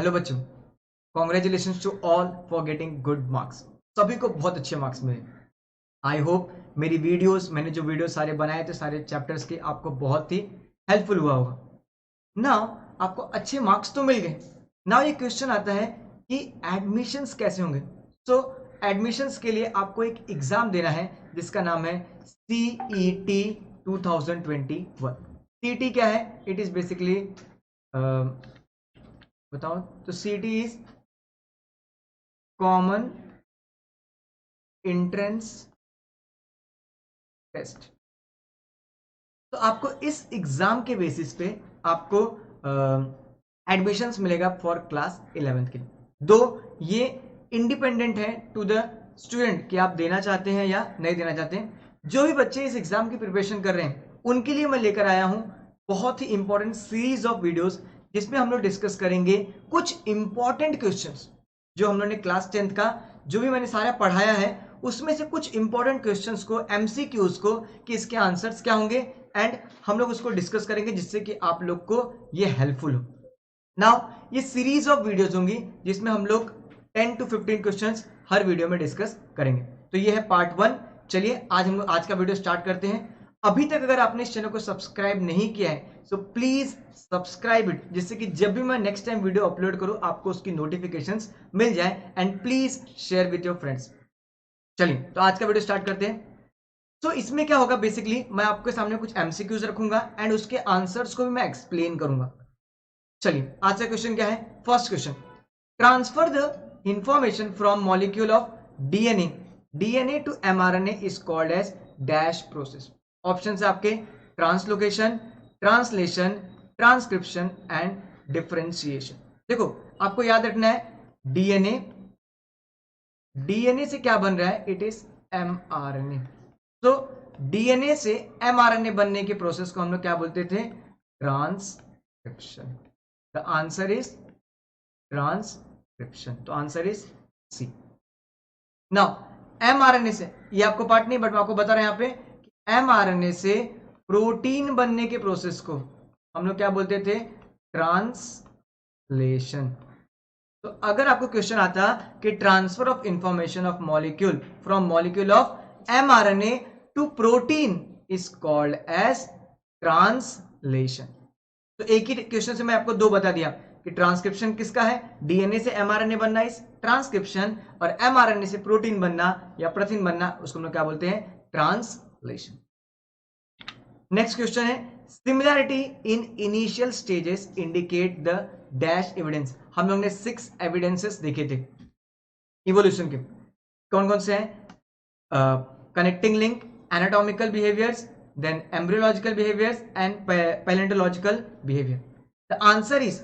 Hello बच्चों, congratulation to all for getting good marks. सभी को बहुत अच्छे मार्क्स मिले। आई होप मेरी वीडियोस, मैंने जो वीडियो सारे बनाए थे सारे चैप्टर्स के, आपको बहुत ही हेल्पफुल हुआ होगा। नाउ आपको अच्छे मार्क्स तो मिल गए। नाउ ये क्वेश्चन आता है कि एडमिशंस कैसे होंगे। सो एडमिशंस के लिए आपको एक एग्जाम देना है जिसका नाम है CET 2021। CET क्या है? इट इज बेसिकली बताओ तो CET is common entrance test. तो आपको इस एग्जाम के बेसिस पे आपको एडमिशंस मिलेगा फॉर क्लास 11th के लिए। दो ये इंडिपेंडेंट है टू द स्टूडेंट कि आप देना चाहते हैं या नहीं देना चाहते हैं। जो भी बच्चे इस एग्जाम की प्रिपरेशन कर रहे हैं उनके लिए मैं लेकर आया हूं बहुत ही इंपॉर्टेंट सीरीज ऑफ वीडियोस जिसमें हम लोग डिस्कस करेंगे कुछ इंपॉर्टेंट क्वेश्चंस जो हम लोगों ने क्लास 10th का जो भी मैंने सारा पढ़ाया है उसमें से कुछ इंपॉर्टेंट क्वेश्चंस को, MCQs को, कि इसके आंसर्स क्या होंगे एंड हम लोग उसको डिस्कस करेंगे जिससे कि आप लोग को ये हेल्पफुल हो। नाउ ये सीरीज ऑफ वीडियोस होंगी जिसमें हम लोग 10 to 15 क्वेश्चंस हर वीडियो में डिस्कस करेंगे। तो ये है पार्ट 1। चलिए आज हम लोग आज का वीडियो स्टार्ट करते हैं। अभी तक अगर आपने इस चैनल को सब्सक्राइब नहीं किया है सो प्लीज सब्सक्राइब इट, जिससे कि जब भी मैं नेक्स्ट टाइम वीडियो अपलोड करूं आपको उसकी नोटिफिकेशंस मिल जाए। And please share with your friends. चलिए तो आज का वीडियो स्टार्ट करते हैं। तो इसमें क्या होगा, बेसिकली मैं आपके सामने कुछ MCQs रखूंगा एंड उसके आंसर्स को भी मैं एक्सप्लेन करूंगा। चलिए आज का क्वेश्चन क्या है। First question, transfer the information from molecule of DNA to mRNA is called as dash process. Option है आपके translocation, translation, transcription and differentiation. देखो आपको याद रखना है DNA से क्या बन रहा है, इट इज mRNA। तो DNA से mRNA बनने के प्रोसेस को हम लोग क्या बोलते थे, transcription. The answer is transcription. तो answer is C. Now mRNA से, ये आपको पार्ट नहीं बट मैं आपको बता रहा हूं यहां पे कि mRNA से प्रोटीन बनने के प्रोसेस को हम लोग क्या बोलते थे, ट्रांसलेशन। तो अगर आपको क्वेश्चन आता कि transfer of information of molecule from molecule of mRNA to protein is called as translation. तो एक ही क्वेश्चन से मैं आपको दो बता दिया कि ट्रांसक्रिप्शन किसका है, DNA से mRNA बनना इज ट्रांसक्रिप्शन, और mRNA से प्रोटीन बनना या प्रथिन बनना उसको हम लोग क्या बोलते हैं, ट्रांसलेशन। नेक्स्ट क्वेश्चन है, similarity in initial stages indicate the dash evidence. हम लोग ने 6 एविडेंसेस देखे थे इवोल्यूशन के। कौन कौन से हैं, connecting link, anatomical behaviours, then embryological behaviors and paleontological behavior. The answer is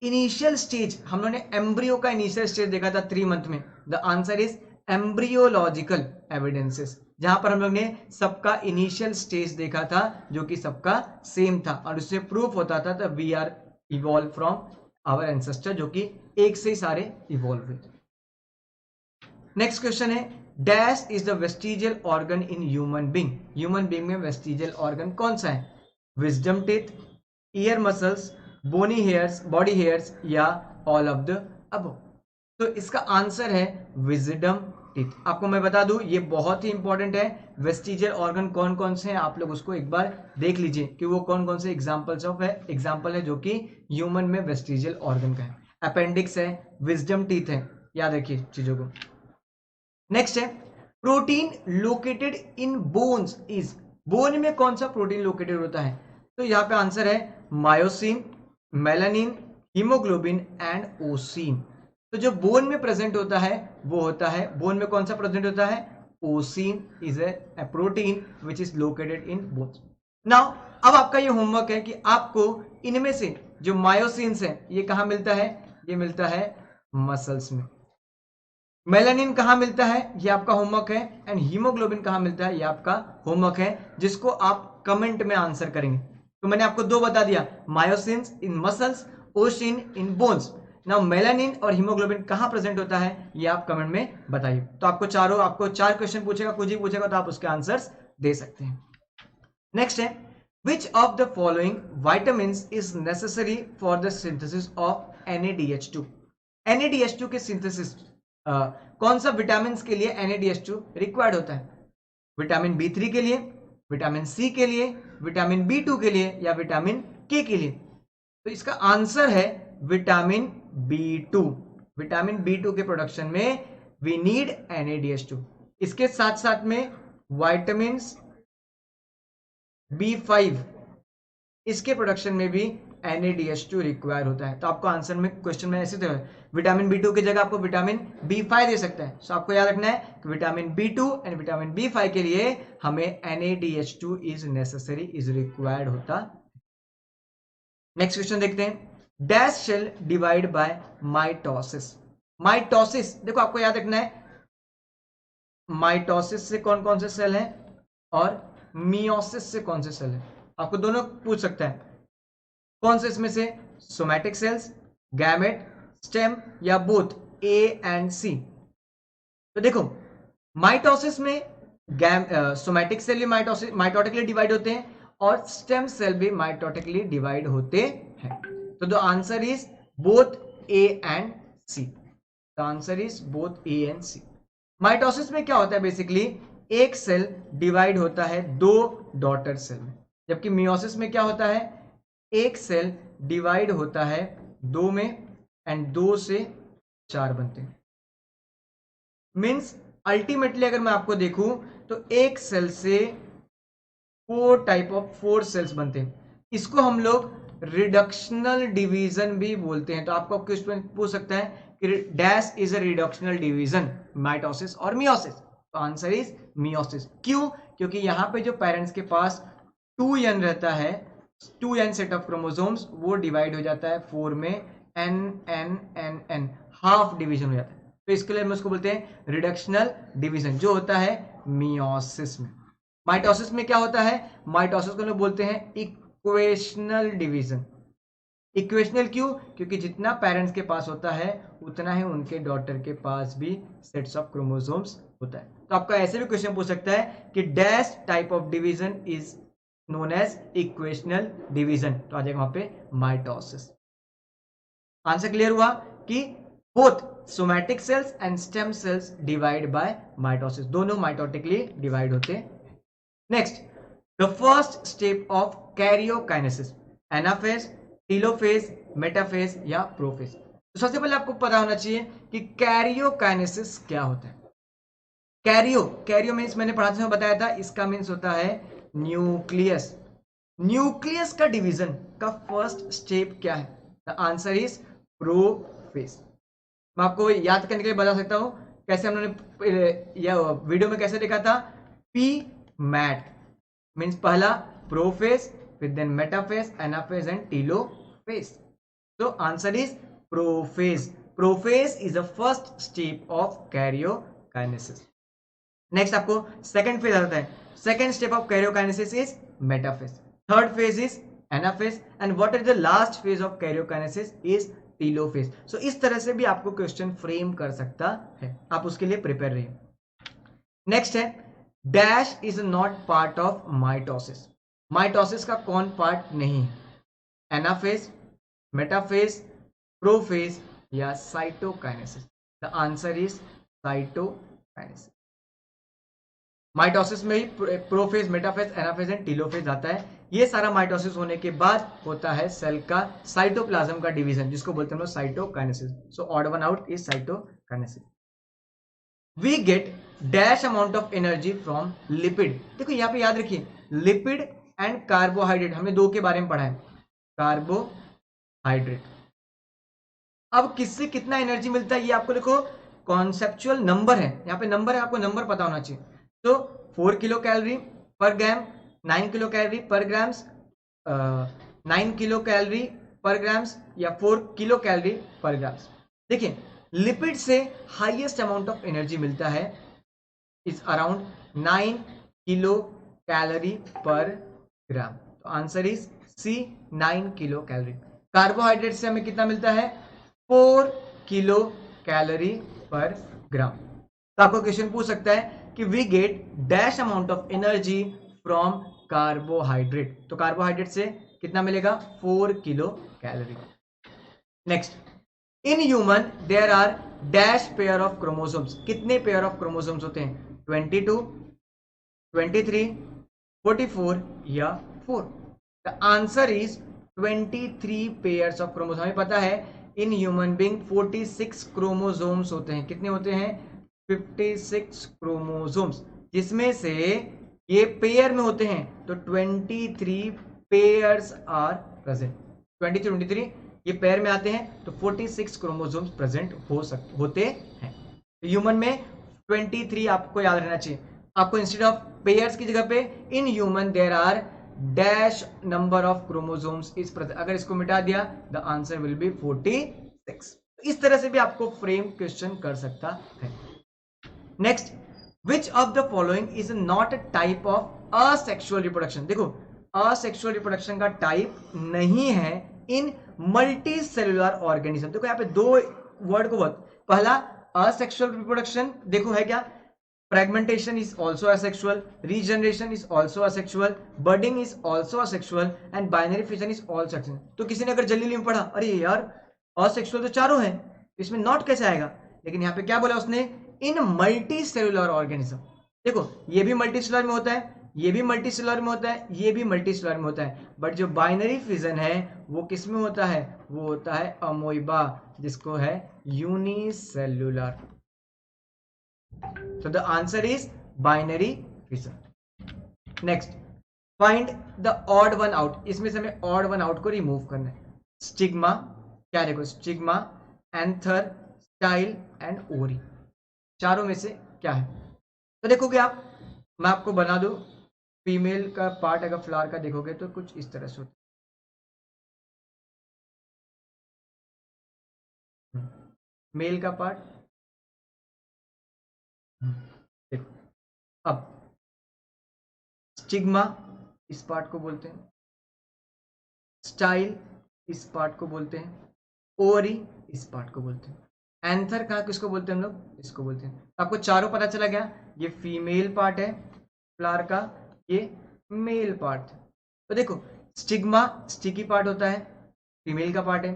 initial stage. हम लोगों ने एम्ब्रियो का इनिशियल स्टेज देखा था 3 मंथ में। The answer is embryological evidences, जहां पर हम लोग ने सबका इनिशियल स्टेज देखा था जो कि सबका सेम था और उससे प्रूफ होता था तो we are evolve from our ancestor, जो कि एक से ही सारे इवॉल्व हुए। नेक्स्ट क्वेश्चन है, dash is the vestigial organ in human being. Human being में वेस्टिजियल ऑर्गन कौन सा है, wisdom teeth, ear muscles, bony hairs, body hairs या ऑल ऑफ द अबव। तो इसका आंसर है विजडम टीथ। आपको मैं बता दूं ये बहुत ही इंपॉर्टेंट है। वेस्टिजियल ऑर्गन कौन कौन से हैं आप लोग उसको एक बार देख लीजिए कि वो कौन कौन से एग्जाम्पल है जो कि ह्यूमन में वेस्टिजियल ऑर्गन का है। अपेंडिक्स है, विजडम टीथ है, याद रखिए चीजों को। नेक्स्ट है, protein located in bones is. Bone में कौन सा प्रोटीन लोकेटेड होता है, तो यहां पे आंसर है मायोसिन, मेलानिन, हीमोग्लोबिन एंड ओसिन। तो जो बोन में प्रेजेंट होता है वो होता है, बोन में कौन सा प्रेजेंट होता है, ossein is a protein which is located in bones. Now अब आपका ये होमवर्क है कि आपको इनमें से जो मायोसिन्स है ये कहां मिलता है, ये मिलता है मसल्स में। मेलानिन कहां मिलता है ये आपका होमवर्क है, एंड हीमोग्लोबिन कहां मिलता है ये आपका होमवर्क है, जिसको आप कमेंट में आंसर करेंगे। तो मैंने आपको दो बता दिया, मायोसिन्स इन मसल्स, ओसिन इन बोन्स। नाउ मेलानिन और हीमोग्लोबिन कहां प्रेजेंट होता है ये आप कमेंट में बताइए। तो आपको 4 क्वेश्चन पूछेगा, कुछ ही पूछेगा तो आप उसके आंसर्स दे सकते हैं। नेक्स्ट है, which of the following vitamins is necessary for the synthesis of NADH2। NADH2 के सिंथेसिस कौन सा विटामिन के लिए NADH2 रिक्वायर्ड होता है? विटामिन B3 के लिए, विटामिन C के लिए, विटामिन B2 के लिए या विटामिन K के लिए? तो इसका आंसर है विटामिन B2। विटामिन B2 के प्रोडक्शन में वी नीड NADH2। इसके साथ साथ में विटामिन B5 इसके प्रोडक्शन में भी NADH2 रिक्वायर होता है। तो आपको आंसर में क्वेश्चन में ऐसे तो विटामिन B2 की जगह आपको विटामिन B5 दे सकता है। सो आपको याद रखना है कि vitamin B2 and vitamin B5 के लिए हमें NADH2 is necessary, is required होता। नेक्स्ट क्वेश्चन देखते हैं। Dash cell divide by mitosis. Mitosis देखो आपको याद रखना है, माइटोसिस से कौन कौन से सेल हैं और मियोसिस से कौन से सेल हैं। आपको दोनों पूछ सकता है। कौन से इसमें से? सोमैटिक सेल्स, गैमेट, स्टेम या बोथ A एंड C? तो देखो माइटोसिस में सोमैटिक सेल भी माइटोटिकली डिवाइड होते हैं और स्टेम सेल भी माइटोटिकली डिवाइड होते हैं। तो the answer is both A and C। The answer is both A and C। Mitosis में क्या होता है? बेसिकली एक सेल डिवाइड होता है दो डॉटर सेल में, जबकि मियोसिस में क्या होता है? एक सेल डिवाइड होता है दो में एंड 2 से 4 बनते हैं। मीन्स अल्टीमेटली अगर मैं आपको देखूं तो एक सेल से 4 सेल्स बनते हैं। इसको हम लोग रिडक्शनल डिवीजन भी बोलते हैं। तो आपको क्वेश्चन पूछ सकता है कि dash is a reductional division, mitosis और मियोसिस? तो आंसर इज मियोसिस। क्यों? क्योंकि यहां पे जो पेरेंट्स के पास 2n रहता है, 2n सेट ऑफ क्रोमोसोम्स, वो डिवाइड हो जाता है 4 में, n, हाफ डिवीजन हो जाता है। तो इसके लिए हम उसको बोलते हैं रिडक्शनल डिवीजन, जो होता है मियोसिस में। माइटोसिस में क्या होता है? माइटोसिस को लोग बोलते हैं इक्वेशनल डिवीजन। इक्वेशनल क्यों? क्योंकि जितना पेरेंट्स के पास होता है उतना ही उनके डॉटर के पास भी सेट्स ऑफ क्रोमोसोम्स होता है। तो आपका ऐसे भी क्वेश्चन पूछ सकता है कि dash type of division is known as equational division. तो आ जाएगा वहां पे माइटोसिस। आंसर क्लियर हुआ कि both somatic cells and stem cells divide by mitosis, दोनों माइटोटिकली डिवाइड होते हैं। Next, the first step of karyokinesis, anaphase, telophase, metaphase या प्रोफेज। तो सबसे पहले आपको पता होना चाहिए कि कैरियोकाइनेसिस क्या होता है। कैरियो मीन्स मैंने पढ़ाते समय बताया था, इसका मीन्स होता है न्यूक्लियस। न्यूक्लियस का डिवीजन का फर्स्ट स्टेप क्या है? The answer is prophase. मैं आपको याद करने के लिए बता सकता हूं कैसे हमने यह वीडियो में कैसे देखा था। पी मैट मीन्स पहला प्रोफेज, फिर then metaphase, anaphase and telophase. तो answer is prophase. Prophase is the first step of karyokinesis. Next आपको सेकंड फेज आता है। Second step of karyokinesis is metaphase. Third phase is anaphase and what is the last phase of karyokinesis is telophase. So इस तरह से भी आपको question frame कर सकता है, आप उसके लिए प्रिपेयर रहिए। नेक्स्ट है dash is not part of mitosis. Mitosis का कौन पार्ट नहीं है? एनाफेज, मेटाफेज, प्रोफेज या cytokinesis? The answer is cytokinesis. Mitosis में ही prophase, metaphase, anaphase and telophase आता है। ये सारा माइटोसिस होने के बाद होता है सेल का साइटोप्लाज्म का डिवीजन, जिसको बोलते हैं हम लोग cytokinesis. So odd one out is cytokinesis. We get dash amount of energy from lipid. देखो यहाँ पे याद रखिए, लिपिड एंड कार्बोहाइड्रेट, हमने दो के बारे में पढ़ा है। कार्बोहाइड्रेट, अब किससे कितना एनर्जी मिलता है ये आपको देखो कॉन्सेप्चुअल नंबर है, यहाँ पे नंबर है, आपको नंबर पता होना चाहिए। तो 4 किलो कैलोरी पर ग्राम, 9 किलो कैलोरी पर ग्राम्स, 9 किलो कैलोरी पर ग्राम्स या 4 किलो कैलोरी पर ग्राम्स। देखिए लिपिड से हाईएस्ट अमाउंट ऑफ एनर्जी मिलता है इज अराउंड 9 किलो कैलोरी पर ग्राम। तो answer is C, 9 kilo calorie. Carbohydrate से हमें कितना मिलता है? 4 किलो कैलोरी पर ग्राम। तो आपको क्वेश्चन पूछ सकता है कि we get dash amount of energy from carbohydrate. तो कार्बोहाइड्रेट से कितना मिलेगा? 4 kilo calorie. Next, in human there are dash pair of chromosomes, कितने पेयर ऑफ क्रोमोसोम्स होते हैं? 22, 23, 44 या 4? The answer is 23 pairs of chromosome. हमें पता है इन ह्यूमन बीइंग 46 क्रोमोसोम्स होते हैं। कितने होते हैं? 56 क्रोमोसोम्स, जिसमें से ये पेयर में होते हैं तो 23 पेयर्स आर प्रेजेंट। 23 ये पेयर में आते हैं तो 46 क्रोमोसोम्स प्रेजेंट होते हैं। ह्यूमन में 23 आपको याद रहना चाहिए। आपको इंस्टेड ऑफ पेयर्स की जगह पे in human there are dash number of chromosomes is present. अगर इसको मिटा दिया द आंसर विल बी 46। इस तरह से भी आपको फ्रेम क्वेश्चन कर सकता है। Next, which of the following is not a type of asexual reproduction? देखो, असेक्सुअल रिप्रोडक्शन का टाइप नहीं है इन मल्टी सेलुलर ऑर्गेनिज्म। देखो यहाँ पे दो वर्ड को बहुत, पहला असेक्सुअल रिप्रोडक्शन देखो है क्या? fragmentation is also asexual, regeneration is also asexual, budding is also asexual and binary fission is also asexual। तो किसी ने अगर जल्दी में पढ़ा अरे यार असेक्सुअल तो चारों हैं, इसमें नॉट कैसे आएगा? लेकिन यहाँ पे क्या बोला उसने? इन मल्टी सेलुलर ऑर्गेनिज्म। देखो ये भी मल्टी सेलुलर में होता है, ये भी मल्टी सेलुलर में होता है, ये भी मल्टी सेलुलर में होता है, बट जो बाइनरी फिजन है वो किस में होता है? वो होता है अमोइबा, जिसको है unicellular. So the answer is binary fission. Next, find the odd one out। इसमें से हमें odd one out को रिमूव करना है। स्टिग्मा, क्या देखो, स्टिग्मा, एंथर, स्टाइल एंड ओरी, चारों में से क्या है? तो देखोगे आप, मैं आपको बना दूं, फीमेल का पार्ट अगर फ्लावर का देखोगे तो कुछ इस तरह से होता है, मेल का पार्ट देखो। अब स्टिग्मा इस पार्ट को बोलते हैं, स्टाइल इस पार्ट को बोलते हैं, ओरी इस पार्ट को बोलते हैं, एंथर कहाँ किसको बोलते हैं हम लोग? इसको बोलते हैं। आपको चारों पता चला गया, ये फीमेल पार्ट है फ्लावर का, ये मेल पार्ट। तो देखो स्टिग्मा स्टिकी पार्ट होता है, फीमेल का पार्ट है।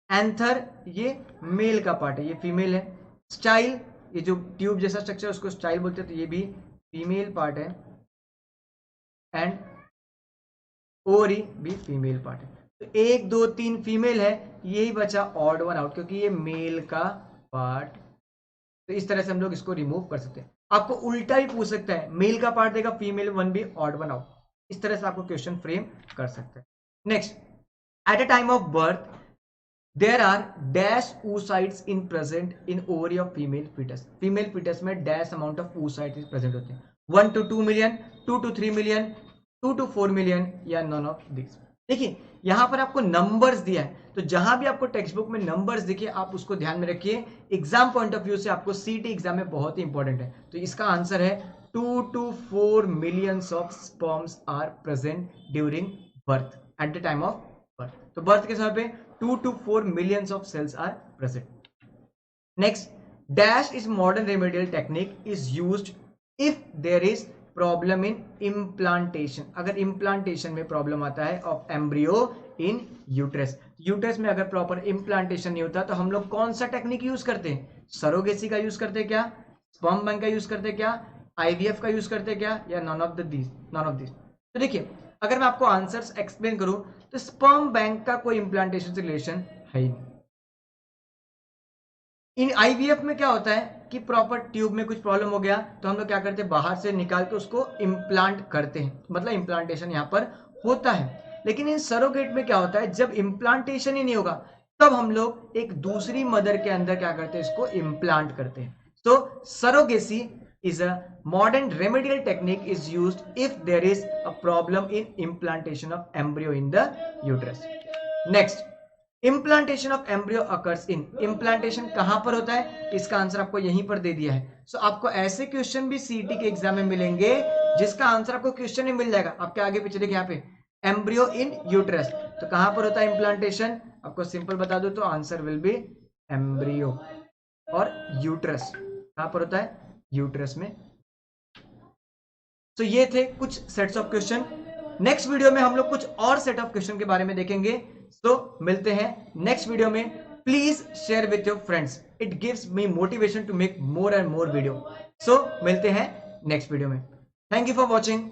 एंथर ये मेल का पार्ट है, ये फीमेल है। स्टाइल ये जो ट्यूब जैसा स्ट्रक्चर उसको स्टाइल बोलते हैं, तो ये भी फीमेल पार्ट है। एंड ओरी भी फीमेल पार्ट है। तो 1 2 3 फीमेल है, यही बचा ऑड वन आउट, क्योंकि ये मेल का पार्ट। तो इस तरह से हम लोग इसको रिमूव कर सकते हैं। आपको उल्टा भी पूछ सकता है, मेल का पार्ट देगा, फीमेल वन भी, ऑड वन आउट। इस तरह से आपको क्वेश्चन फ्रेम कर सकते हैं। Next, at a time of birth there are dash oocytes in present in ovary of female foetus. Female foetus में dash amount of oocytes present होते हैं, 1 to 2 million, 2 to 3 million, 2 to 4 million, या none of this. देखिए यहां पर आपको numbers दिया है, तो जहां भी आपको टेक्स्ट बुक में नंबर्स दिखे आप उसको ध्यान में रखिए। एग्जाम पॉइंट ऑफ व्यू से आपको सीटी एग्जाम में बहुत ही इंपॉर्टेंट है। तो इसका आंसर है 2 to 4 millions of sperms are present during birth, at the time of birth. तो बर्थ के समय पे 2 to 4 millions of cells are present. Next, dash is modern remedial technique is used if there is problem in implantation। अगर implantation में problem आता है of embryo in uterus, uterus में अगर प्रॉपर इम्प्लांटेशन नहीं होता तो हम लोग कौन सा टेक्निक यूज करते हैं? सरोगेसी का यूज करते हैं क्या? स्पर्म बैंक का यूज करते हैं क्या? आईवीएफ का यूज करते हैं क्या? या नॉन ऑफ दिस? तो देखिए अगर मैं आपको आंसर्स एक्सप्लेन करूं तो स्पर्म बैंक का कोई इंप्लांटेशन से रिलेशन है ही नहीं। इन आईवीएफ में क्या होता है कि प्रॉपर ट्यूब में कुछ प्रॉब्लम हो गया तो हम लोग क्या करते हैं, बाहर से निकाल के उसको इम्प्लांट करते हैं, मतलब इम्प्लांटेशन यहां पर होता है। लेकिन इन सरोगेट में क्या होता है, जब इम्प्लांटेशन ही नहीं होगा तब हम लोग एक दूसरी मदर के अंदर क्या करते हैं, इसको इम्प्लांट करते हैं। तो surrogacy is a modern remedial technique is used if there is a problem in implantation of embryo in the uterus. Next, implantation of embryo occurs in, implantation कहां पर होता है? इसका आंसर आपको यहीं पर दे दिया है। सो आपको ऐसे क्वेश्चन भी सीटी के एग्जाम में मिलेंगे जिसका आंसर आपको क्वेश्चन ही मिल जाएगा। आपके आगे पीछे देखिए यहाँ पे एम्ब्रियो इन यूट्रस, तो कहां पर होता है इम्प्लांटेशन? आपको सिंपल बता दो तो आंसर विल बी एम्ब्रियो और यूट्रस। कहां पर होता है? यूट्रस में। तो ये थे कुछ sets of question. Next video में हम लोग कुछ और सेट ऑफ क्वेश्चन के बारे में देखेंगे। तो मिलते हैं नेक्स्ट वीडियो में। Please share with your friends, it gives me motivation to make more and more video. So मिलते हैं नेक्स्ट वीडियो में। Thank you for watching.